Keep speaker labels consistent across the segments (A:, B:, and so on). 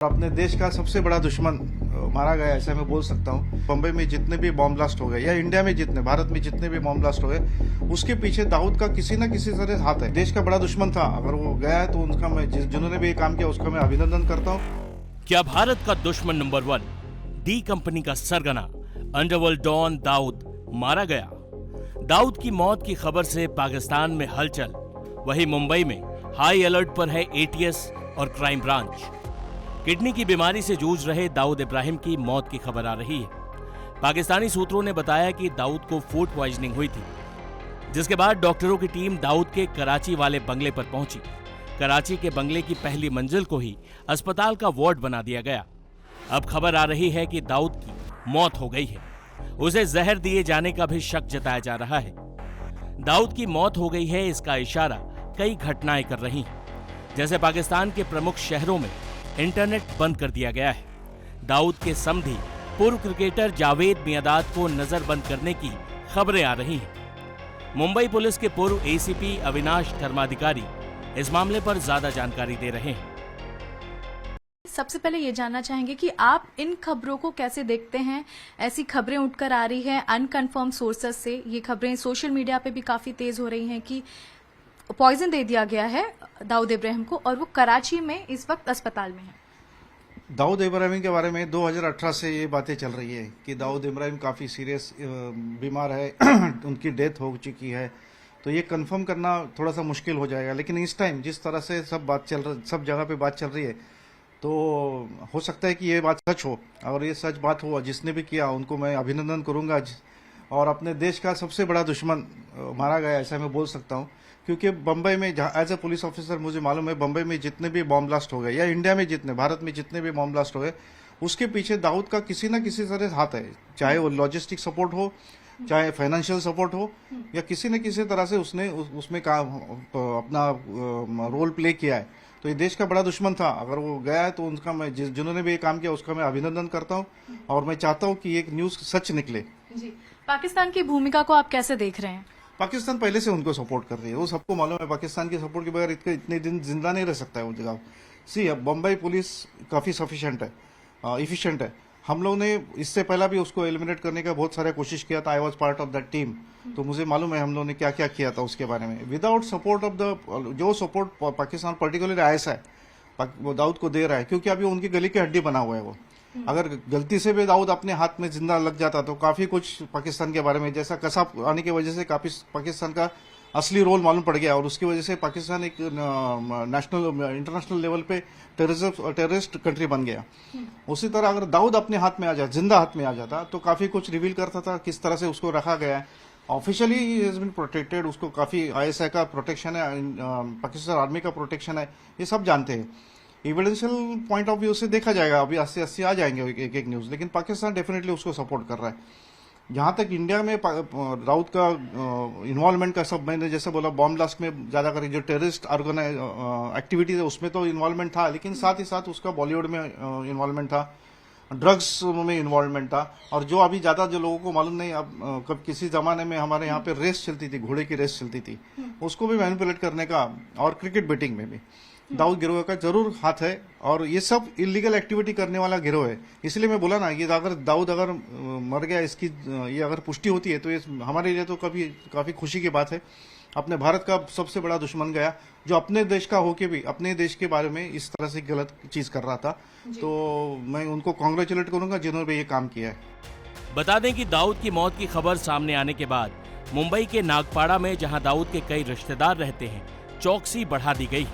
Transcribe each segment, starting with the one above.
A: अपने देश का सबसे बड़ा दुश्मन मारा गया, ऐसा मैं बोल सकता हूँ। बम्बई में जितने भी बॉम्ब ब्लास्ट हो गए या इंडिया में जितने, भारत में जितने भी बॉम्ब ब्लास्ट हो गए, उसके पीछे दाऊद का किसी न किसी तरह हाथ है। देश का बड़ा दुश्मन था, अगर वो गया है तो उनका मैं जिन्होंने भी ये काम किया उसका मैं अभिनंदन करता हूँ।
B: क्या भारत का दुश्मन नंबर 1 डी कंपनी का सरगना अंडरवर्ल्ड डॉन दाऊद मारा गया? दाऊद की मौत की खबर से पाकिस्तान में हलचल, वहीं मुंबई में हाई अलर्ट पर है एटीएस और क्राइम ब्रांच। किडनी की बीमारी से जूझ रहे दाऊद इब्राहिम की मौत की खबर आ रही है। पाकिस्तानी सूत्रों ने बताया कि दाऊद को फूड पॉइजनिंग हुई थी, जिसके बाद डॉक्टरों की टीम दाऊद के कराची वाले बंगले पर पहुंची। कराची के बंगले की पहली मंजिल को ही अस्पताल का वार्ड बना दिया गया। अब खबर आ रही है कि दाऊद की मौत हो गई है। उसे जहर दिए जाने का भी शक जताया जा रहा है। दाऊद की मौत हो गई है, इसका इशारा कई घटनाएं कर रही हैं। जैसे पाकिस्तान के प्रमुख शहरों में इंटरनेट बंद कर दिया गया है। दाऊद के समधी पूर्व क्रिकेटर जावेद मियांदाद को नजरबंद करने की खबरें आ रही हैं। मुंबई पुलिस के पूर्व एसीपी अविनाश धर्माधिकारी इस मामले पर ज्यादा जानकारी दे रहे हैं।
C: सबसे पहले ये जानना चाहेंगे कि आप इन खबरों को कैसे देखते हैं? ऐसी खबरें उठकर आ रही हैं अनकन्फर्म सोर्सेस से, ये खबरें सोशल मीडिया पे भी काफी तेज हो रही हैं कि पॉइजन दे दिया गया है दाऊद इब्राहिम को और वो कराची में इस वक्त अस्पताल में है।
A: दाऊद इब्राहिम के बारे में 2018 से ये बातें चल रही है कि दाऊद इब्राहिम काफ़ी सीरियस बीमार है, उनकी डेथ हो चुकी है। तो ये कंफर्म करना थोड़ा सा मुश्किल हो जाएगा, लेकिन इस टाइम जिस तरह से सब जगह पे बात चल रही है, तो हो सकता है कि ये बात सच हो। और ये सच बात हो, जिसने भी किया उनको मैं अभिनंदन करूंगा। और अपने देश का सबसे बड़ा दुश्मन मारा गया, ऐसा मैं बोल सकता हूँ। क्योंकि बम्बई में एज ए पुलिस ऑफिसर मुझे मालूम है, बम्बई में जितने भी बॉम्ब ब्लास्ट हो गए या इंडिया में जितने, भारत में जितने भी बॉम्ब ब्लास्ट हो गए, उसके पीछे दाऊद का किसी न किसी तरह हाथ है। चाहे वो लॉजिस्टिक सपोर्ट हो, चाहे फाइनेंशियल सपोर्ट हो, या किसी न किसी तरह से उसने उसमें अपना रोल प्ले किया है। तो ये देश का बड़ा दुश्मन था, अगर वो गया है तो उनका मैं जिन्होंने भी ये काम किया उसका मैं अभिनंदन करता हूँ। और मैं चाहता हूँ कि एक न्यूज सच निकले।
C: जी, पाकिस्तान की भूमिका को आप कैसे देख रहे हैं?
A: पाकिस्तान पहले से उनको सपोर्ट कर रही है, वो सबको मालूम है। पाकिस्तान के सपोर्ट के बगैर इतने दिन जिंदा नहीं रह सकता है वो जगह। अब बम्बई पुलिस काफी सफिशिएंट है, इफिशिएंट है। हम लोग ने इससे पहला भी उसको एलिमिनेट करने का बहुत सारा कोशिश किया था। I was part of that team, तो मुझे मालूम है हम लोग ने क्या क्या किया था उसके बारे में। विदाउट सपोर्ट ऑफ द जो सपोर्ट पाकिस्तान पर्टिकुलरली आईएसआई वो दाऊद को दे रहा है, क्योंकि अभी उनकी गली की हड्डी बना हुआ है वो। अगर गलती से भी दाऊद अपने हाथ में जिंदा लग जाता तो काफी कुछ पाकिस्तान के बारे में, जैसा कसाब आने की वजह से काफी पाकिस्तान का असली रोल मालूम पड़ गया, और उसकी वजह से पाकिस्तान एक इंटरनेशनल लेवल पे टेररिस्ट कंट्री बन गया। उसी तरह अगर दाऊद अपने हाथ में आ जाए, जिंदा हाथ में आ जाता, तो काफी कुछ रिवील करता था किस तरह से उसको रखा गया है। ऑफिशियली ही हैज बीन प्रोटेक्टेड, उसको काफी आईएसआई का प्रोटेक्शन है, पाकिस्तान आर्मी का प्रोटेक्शन है, ये सब जानते हैं। एविडेंशियल पॉइंट ऑफ व्यू से देखा जाएगा, अभी 80 आ जाएंगे एक एक न्यूज, लेकिन पाकिस्तान डेफिनेटली उसको सपोर्ट कर रहा है। जहां तक इंडिया में दाऊद का इन्वॉल्वमेंट का, सब मैंने जैसे बोला बॉम्ब ब्लास्ट में ज्यादा कर जो टेररिस्ट एक्टिविटीज है उसमें तो इन्वॉल्वमेंट था, लेकिन साथ ही साथ उसका बॉलीवुड में इन्वॉल्वमेंट था, ड्रग्स में इन्वॉल्वमेंट था। और जो अभी ज्यादा जो लोगों को मालूम नहीं, अब कब किसी जमाने में हमारे यहाँ पे रेस चलती थी, घोड़े की रेस चलती थी, उसको भी मैनिपुलेट करने का, और क्रिकेट बेटिंग में भी दाऊद गिरोह का जरूर हाथ है। और ये सब इलीगल एक्टिविटी करने वाला गिरोह है। इसलिए मैं बोला ना कि अगर दाऊद मर गया, इसकी ये अगर पुष्टि होती है तो ये हमारे लिए तो काफी खुशी की बात है। अपने भारत का सबसे बड़ा दुश्मन गया, जो अपने देश का होके भी अपने देश के बारे में इस तरह से गलत चीज कर रहा था। तो मैं उनको कॉन्ग्रेचुलेट करूंगा जिन्होंने ये काम किया है।
B: बता दें कि दाऊद की मौत की खबर सामने आने के बाद मुंबई के नागपाड़ा में, जहां दाऊद के कई रिश्तेदार रहते हैं, चौकसी बढ़ा दी गई।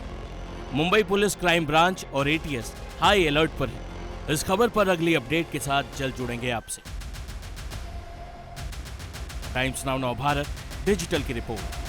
B: मुंबई पुलिस, क्राइम ब्रांच और एटीएस हाई अलर्ट पर है। इस खबर पर अगली अपडेट के साथ जल्द जुड़ेंगे आपसे। टाइम्स नाउ नव भारत डिजिटल की रिपोर्ट।